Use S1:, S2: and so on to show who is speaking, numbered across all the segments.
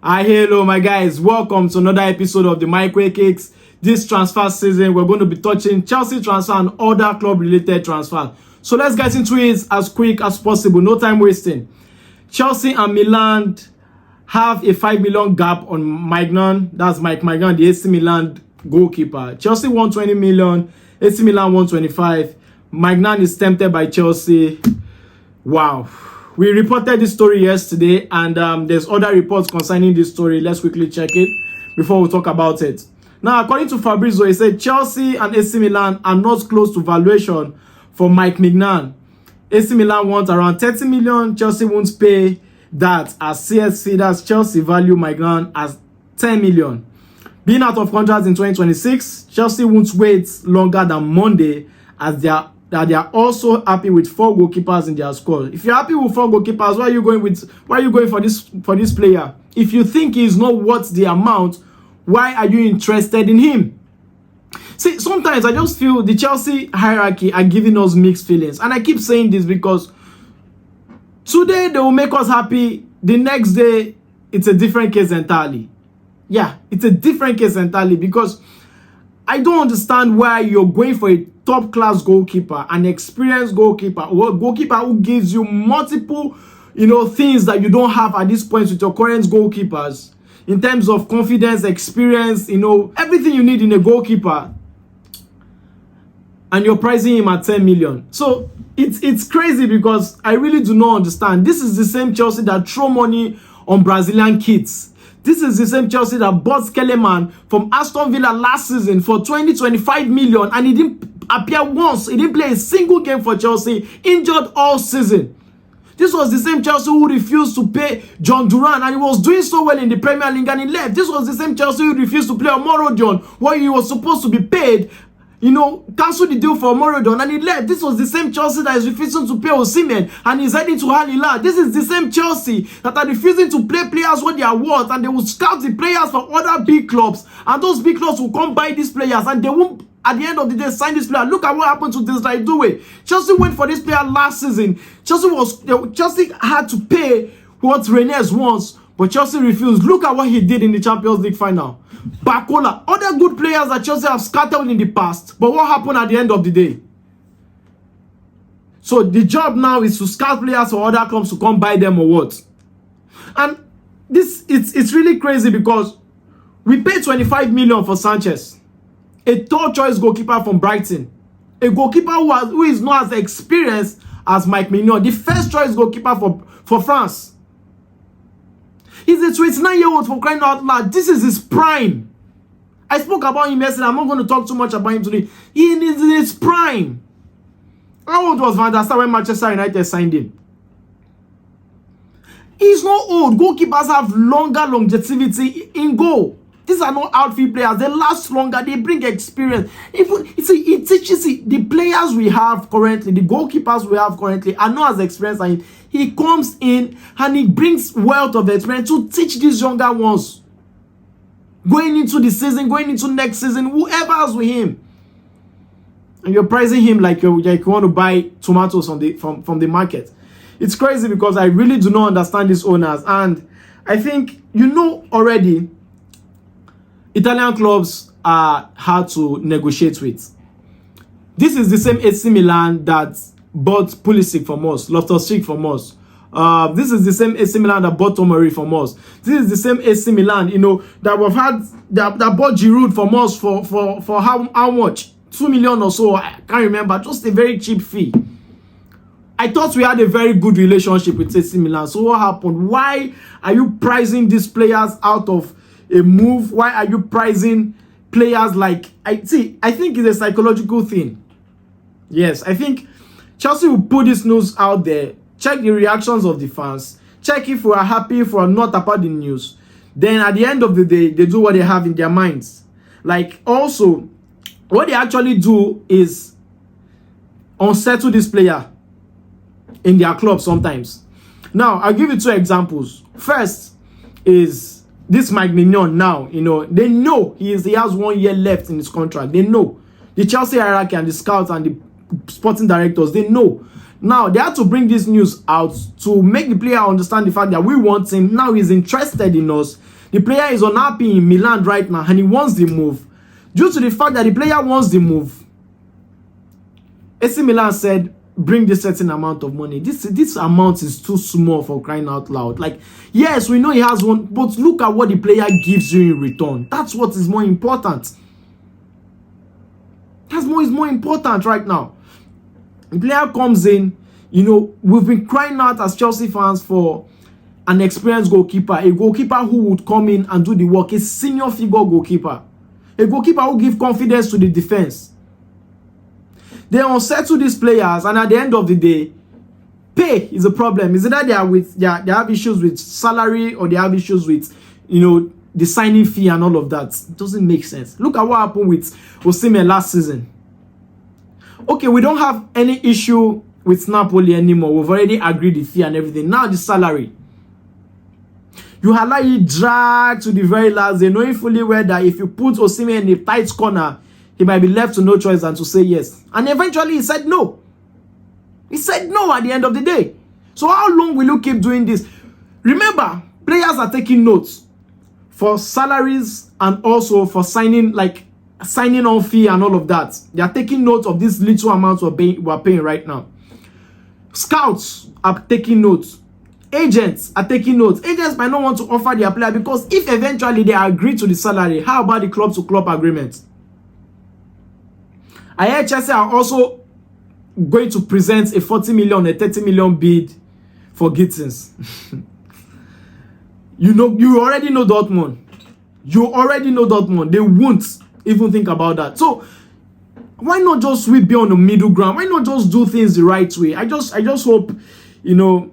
S1: Hello my guys, welcome to another episode of the Mikeway Cakes. This transfer season, we're going to be touching Chelsea transfer and other club related transfer. So let's get into it as quick as possible, no time wasting. Chelsea and Milan have a 5 million gap on Maignan. That's Mike Maignan, the AC Milan goalkeeper. Chelsea 120 million, AC Milan 125. Maignan is tempted by Chelsea. Wow. We reported this story yesterday, and there's other reports concerning this story. Let's quickly check it before we talk about it. Now, according to Fabrizio, he said Chelsea and AC Milan are not close to valuation for Mike Maignan. AC Milan wants around 30 million. Chelsea won't pay that, as CSC, that's Chelsea, value Maignan as 10 million. Being out of contract in 2026, Chelsea won't wait longer than Monday, as they are also happy with 4 goalkeepers in their squad. If you're happy with 4 goalkeepers, why are you going for this player? If you think he's not worth the amount, why are you interested in him? See, sometimes I just feel the Chelsea hierarchy are giving us mixed feelings. And I keep saying this because today they will make us happy. The next day, it's a different case entirely. Yeah, it's a different case entirely, because I don't understand why you're going for a top-class goalkeeper, an experienced goalkeeper, or a goalkeeper who gives you multiple, things that you don't have at this point with your current goalkeepers, in terms of confidence, experience, everything you need in a goalkeeper, and you're pricing him at 10 million. So it's crazy, because I really do not understand. This is the same Chelsea that throw money on Brazilian kids. This is the same Chelsea that bought Kellerman from Aston Villa last season for 20-25 million, and he didn't appear once. He didn't play a single game for Chelsea, injured all season. This was the same Chelsea who refused to pay John Duran, and he was doing so well in the Premier League, and he left. This was the same Chelsea who refused to play Omorodion, where he was supposed to be paid, cancel the deal for Morodon, and he left. This was the same Chelsea that is refusing to pay Osimhen, and he's heading to Hilal. This is the same Chelsea that are refusing to play players what they are worth, and they will scout the players for other big clubs, and those big clubs will come buy these players, and they won't, at the end of the day, sign this player. Look at what happened to this Raijnders. Chelsea went for this player last season. Chelsea had to pay what Reijnders wants, but Chelsea refused. Look at what he did in the Champions League final. Bakola, other good players that Chelsea have scattered in the past. But what happened at the end of the day? So the job now is to scout players for other clubs to come buy them or what? And it's really crazy, because we paid 25 million for Sanchez, a third choice goalkeeper from Brighton, a goalkeeper who is not as experienced as Mike Maignan, the first choice goalkeeper for France. He's a 29-year-old, for crying out loud. This is his prime. I spoke about him yesterday. I'm not going to talk too much about him today. He is in his prime. How old was Van der Sar when Manchester United signed him? He's not old. Goalkeepers have longer longevity in goal. These are not outfield players. They last longer. They bring experience. It teaches the players we have currently, the goalkeepers we have currently, are not as experienced as him. He comes in and he brings wealth of experience to teach these younger ones. Going into the season, going into next season, whoever's with him. And you're pricing him like you want to buy tomatoes from the market. It's crazy, because I really do not understand these owners. And I think already, Italian clubs are hard to negotiate with. This is the same AC Milan that bought Pulisic from us, Loftus-Cheek from us. This is the same AC Milan that bought Tomori from us. This is the same AC Milan, that bought Giroud from us for how much? 2 million or so, I can't remember. Just a very cheap fee. I thought we had a very good relationship with AC Milan. So what happened? Why are you pricing these players out of a move? Why are you pricing players like... I think it's a psychological thing. Yes, I think Chelsea will put this news out there, check the reactions of the fans, check if we are happy, if we are not about the news. Then at the end of the day, they do what they have in their minds. Like, also, what they actually do is unsettle this player in their club sometimes. Now, I'll give you 2 examples. First is this Mike Maignan now. They know he has 1 year left in his contract. They know. The Chelsea hierarchy and the scouts and the sporting directors, they know Now, they had to bring this news out to make the player understand the fact that we want him. Now he's interested in us. The player is unhappy in Milan right now and he wants the move. Due to the fact that the player wants the move, AC Milan said, bring this certain amount of money. This amount is too small for crying out loud. Like, yes, we know he has one, but look at what the player gives you in return. That's what is more important. That's what is more important right now. The player comes in, you know, we've been crying out as Chelsea fans for an experienced goalkeeper, a goalkeeper who would come in and do the work, a senior figure goalkeeper, a goalkeeper who gives confidence to the defense. They unsettle these players, and at the end of the day, pay is a problem. Is it that they have issues with salary, or they have issues with, you know, the signing fee and all of that? It doesn't make sense. Look at what happened with Osimhen last season. Okay, we don't have any issue with Napoli anymore. We've already agreed the fee and everything. Now the salary. You allow it drag to the very last day, knowing fully well that if you put Osimhen in a tight corner, he might be left to no choice than to say yes. And eventually he said no. He said no at the end of the day. So how long will you keep doing this? Remember, players are taking notes for salaries and also for signing on fee and all of that. They are taking note of this little amount we're paying right now. Scouts are taking notes. Agents are taking notes. Agents might not want to offer their player because if eventually they agree to the salary, how about the club-to-club agreement? I heard Chelsea are also going to present a 40 million, a 30 million bid for Gittins. You already know Dortmund. You already know Dortmund. They won't even think about that. So why not just be on the middle ground? Why not just do things the right way? I just hope, you know,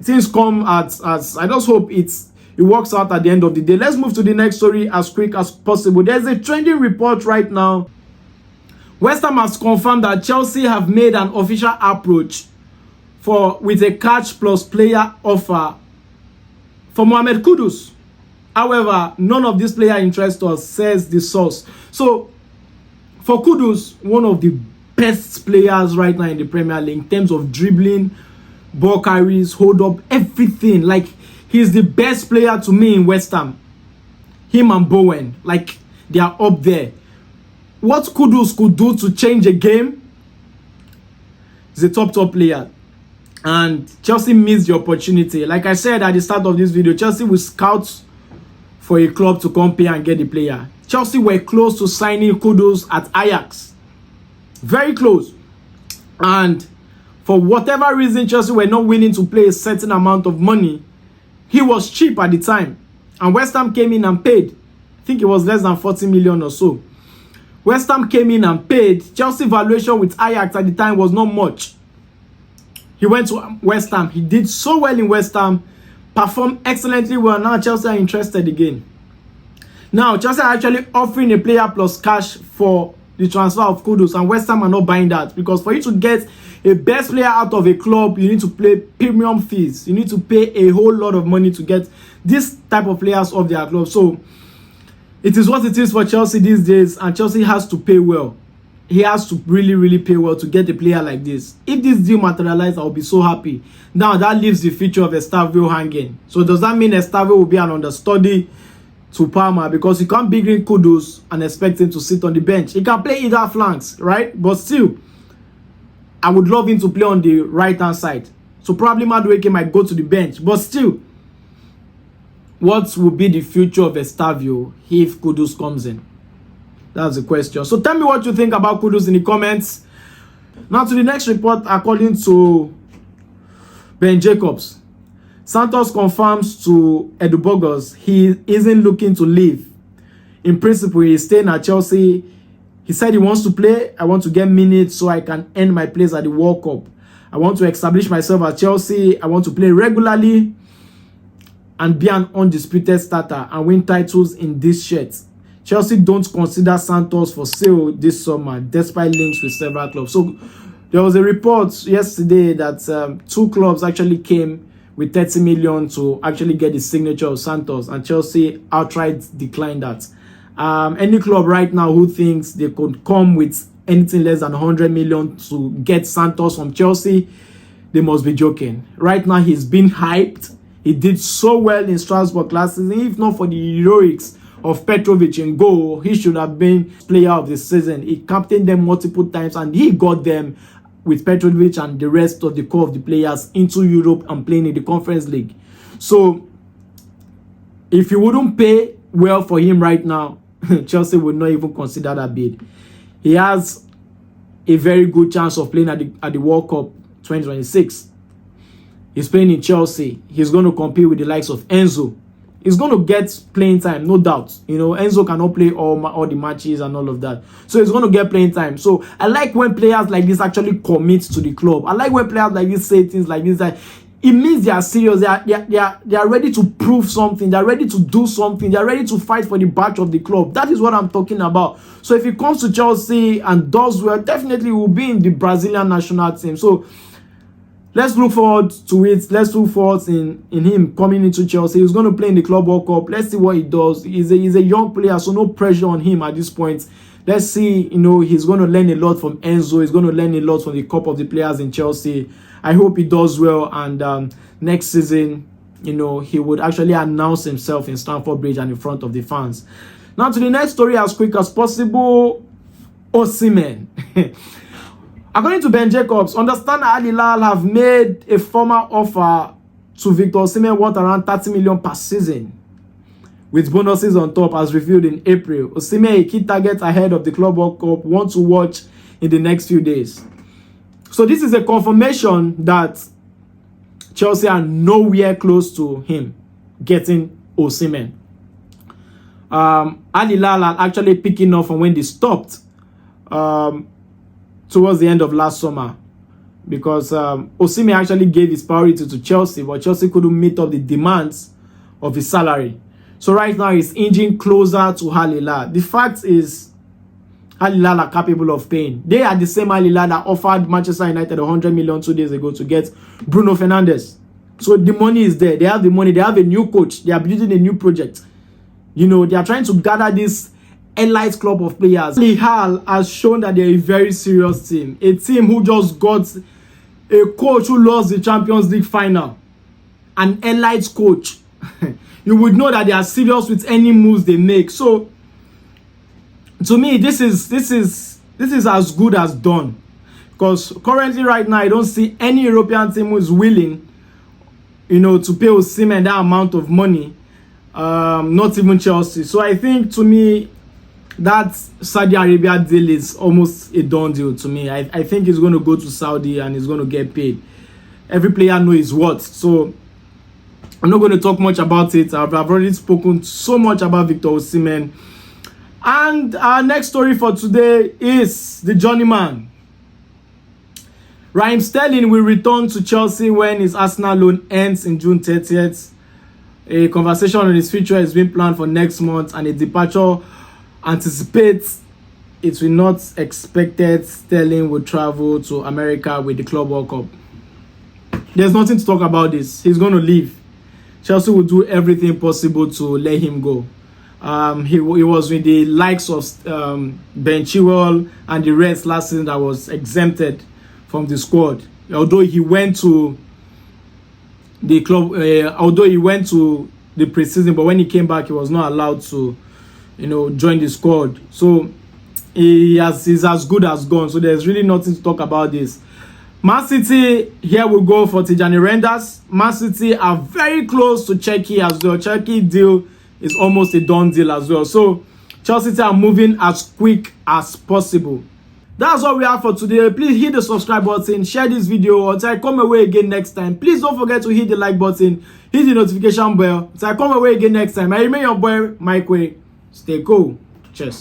S1: things come as I just hope it works out at the end of the day. Let's move to the next story as quick as possible. There's a trending report right now. West Ham has confirmed that Chelsea have made an official approach with a catch plus player offer for Mohammed KUDUS. However, none of these players interest us, says the source. So, for KUDUS, one of the best players right now in the Premier League in terms of dribbling, ball carries, hold up, everything. Like, he's the best player to me in West Ham. Him and Bowen, like, they are up there. What KUDUS could do to change a game, he's a top player. And Chelsea missed the opportunity. Like I said at the start of this video, Chelsea will scout for a club to come pay and get the player. Chelsea were close to signing KUDUS at Ajax. Very close. And for whatever reason, Chelsea were not willing to pay a certain amount of money. He was cheap at the time. And West Ham came in and paid. I think it was less than 40 million or so. West Ham came in and paid. Chelsea valuation with Ajax at the time was not much. He went to West Ham. He did so well in West Ham. Performed excellently well. Now Chelsea are interested again. Now Chelsea are actually offering a player plus cash for the transfer of KUDUS. And West Ham are not buying that. Because for you to get a best player out of a club, you need to pay premium fees. You need to pay a whole lot of money to get this type of players off their club. So it is what it is for Chelsea these days, and Chelsea has to pay well. He has to really pay well to get a player like this. If this deal materializes, I'll be so happy. Now that leaves the future of Estavio hanging. So does that mean Estavio will be an understudy to Palmer? Because you can't bring in KUDUS and expect him to sit on the bench. He can play either flanks, right? But still, I would love him to play on the right-hand side. So probably Madueke might go to the bench. But still, what will be the future of Estavio if KUDUS comes in? That's the question. So tell me what you think about KUDUS in the comments. Now to the next report, according to Ben Jacobs. Santos confirms to Edu Burgos he isn't looking to leave. In principle, he's staying at Chelsea. He said he wants to play. I want to get minutes so I can earn my place at the World Cup. I want to establish myself at Chelsea. I want to play regularly and be an undisputed starter and win titles in this shirt. Chelsea don't consider Santos for sale this summer, despite links with several clubs. So there was a report yesterday that 2 clubs actually came with 30 million to actually get the signature of Santos, and Chelsea outright declined that. Any club right now who thinks they could come with anything less than 100 million to get Santos from Chelsea, they must be joking. Right now, he's been hyped. He did so well in Strasbourg last season. If not for the heroics of Petrovic in goal, he should have been player of the season. He captained them multiple times, and he got them with Petrovic and the rest of the core of the players into Europe and playing in the Conference League. So, if you wouldn't pay well for him right now, Chelsea would not even consider that bid. He has a very good chance of playing at the World Cup 2026. He's playing in Chelsea. He's going to compete with the likes of Enzo. He's going to get playing time, no doubt. You know, Enzo cannot play all the matches and all of that. So he's going to get playing time. So I like when players like this actually commit to the club. I like when players like this say things like this. That it means they are serious. They are ready to prove something. They are ready to do something. They are ready to fight for the badge of the club. That is what I'm talking about. So if he comes to Chelsea and does well, definitely he will be in the Brazilian national team. So let's look forward to it. Let's look forward in him coming into Chelsea. He's going to play in the Club World Cup. Let's see what he does. He's a young player, so no pressure on him at this point. Let's see, you know, he's going to learn a lot from Enzo. He's going to learn a lot from the cup of the players in Chelsea. I hope he does well, and next season, you know, he would actually announce himself in Stamford Bridge and in front of the fans. Now to the next story as quick as possible. Osimhen. According to Ben Jacobs, understand that Hilal have made a formal offer to Victor Osimhen worth around 30 million per season, with bonuses on top, as revealed in April. Osimhen, a key target ahead of the Club World Cup, want to watch in the next few days. So this is a confirmation that Chelsea are nowhere close to him getting Osimhen. Hilal are actually picking up from when they stopped towards the end of last summer, because Osimhen actually gave his priority to Chelsea, but Chelsea couldn't meet up the demands of his salary. So right now he's inching closer to Hilal. The fact is, Hilal are capable of paying. They are the same Hilal that offered Manchester United 100 million 2 days ago to get Bruno Fernandes. So the money is there. They have the money. They have a new coach. They are building a new project. You know, they are trying to gather this elite club of players. Hilal has shown that they're a very serious team. A team who just got a coach who lost the Champions League final. An elite coach. You would know that they are serious with any moves they make. So to me, this is as good as done, because currently right now I don't see any European team who is willing, you know, to pay Osimhen that amount of money. Not even Chelsea. So I think, to me, that Saudi Arabia deal is almost a done deal to me. I think he's going to go to Saudi and he's going to get paid. Every player knows his worth. So I'm not going to talk much about it. I've already spoken so much about Victor Osimhen. And our next story for today is the journeyman. Raheem Sterling will return to Chelsea when his Arsenal loan ends in June 30th. A conversation on his future has been planned for next month, and a departure anticipates it will not expected Sterling will travel to America with the Club World Cup. There's nothing to talk about this. He's going to leave. Chelsea will do everything possible to let him go. He was with the likes of Ben Chilwell and the rest last season that was exempted from the squad. Although he went to the club, although he went to the preseason, but when he came back, he was not allowed to, you know, join the squad. So he's as good as gone. So there's really nothing to talk about this. Man City, here we go for Tijani Reijnders. Man City are very close to Cherki as well. Cherki deal is almost a done deal as well. So Chelsea are moving as quick as possible. That's all we have for today. Please hit the subscribe button, share this video until I come away again next time. Please don't forget to hit the like button, hit the notification bell until I come away again next time. I remain your boy, Mikeway. Stay cool. Cheers.